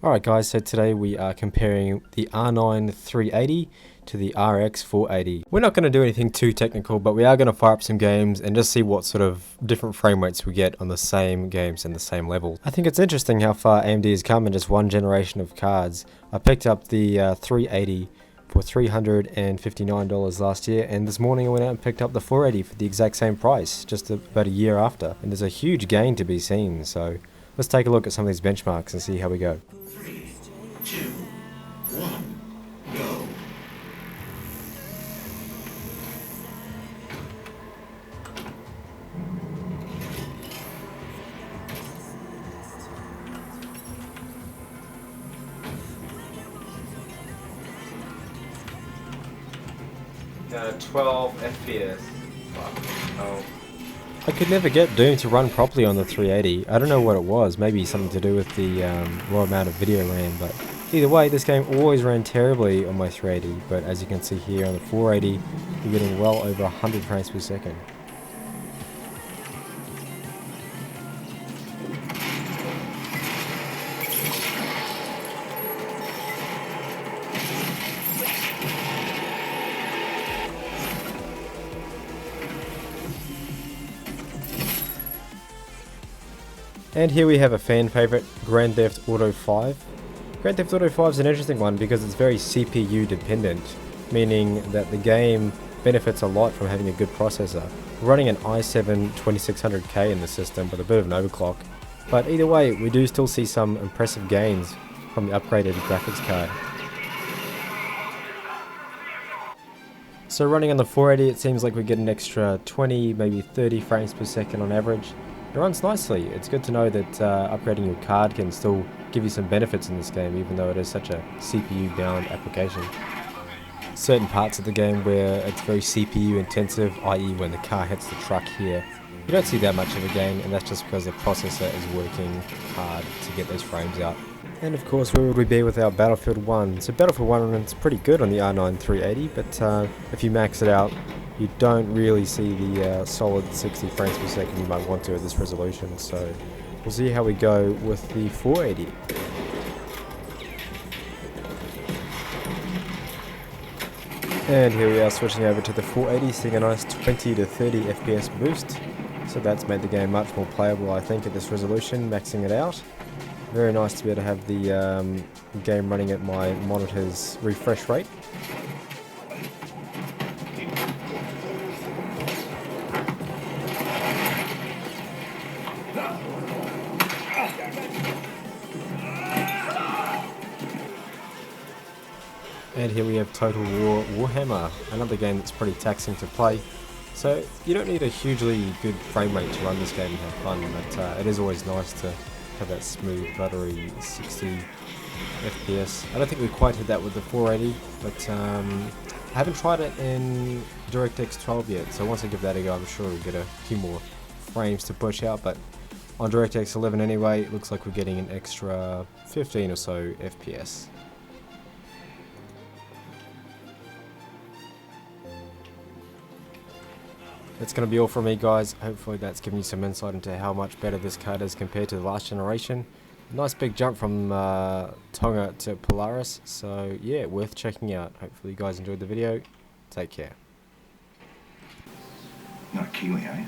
Alright guys, so today we are comparing the R9 380 to the RX 480. We're not going to do anything too technical, but we are going to fire up some games and just see what sort of different frame rates we get on the same games and the same level. I think it's interesting how far AMD has come in just one generation of cards. I picked up the 380 for $359 last year, and this morning I went out and picked up the 480 for the exact same price, just about a year after. And there's a huge gain to be seen, so let's take a look at some of these benchmarks and see how we go. 3, 2, 1, go. Down at 12 FPS. Oh. I could never get Doom to run properly on the 380. I don't know what it was, maybe something to do with the raw amount of video RAM, but either way, this game always ran terribly on my 380, but as you can see here on the 480, you're getting well over 100 frames per second. And here we have a fan favorite, Grand Theft Auto 5. Grand Theft Auto 5 is an interesting one because it's very CPU dependent, meaning that the game benefits a lot from having a good processor. We're running an i7 2600K in the system with a bit of an overclock, but either way we do still see some impressive gains from the upgraded graphics card. So running on the 480, it seems like we get an extra 20, maybe 30 frames per second on average. It runs nicely. It's good to know that upgrading your card can still give you some benefits in this game, even though it is such a CPU bound application. Certain parts of the game where it's very CPU intensive, i.e. when the car hits the truck here, you don't see that much of a gain, and that's just because the processor is working hard to get those frames out. And of course, where would we be without Battlefield 1? So Battlefield 1 runs pretty good on the R9 380, but if you max it out, you don't really see the solid 60 frames per second you might want to at this resolution, so we'll see how we go with the 480. And here we are switching over to the 480, seeing a nice 20 to 30 FPS boost, so that's made the game much more playable I think at this resolution, maxing it out. Very nice to be able to have the game running at my monitor's refresh rate. And here we have Total Warhammer, another game that's pretty taxing to play. So you don't need a hugely good frame rate to run this game and have fun, but it is always nice to have that smooth, buttery 60 FPS. I don't think we quite hit that with the 480, but I haven't tried it in DirectX 12 yet, so once I give that a go, I'm sure we'll get a few more frames to push out, but on DirectX 11 anyway, it looks like we're getting an extra 15 or so FPS. That's going to be all from me guys. Hopefully that's given you some insight into how much better this card is compared to the last generation. Nice big jump from Tonga to Polaris, so yeah, worth checking out. Hopefully you guys enjoyed the video. Take care. Not a Kiwi, eh?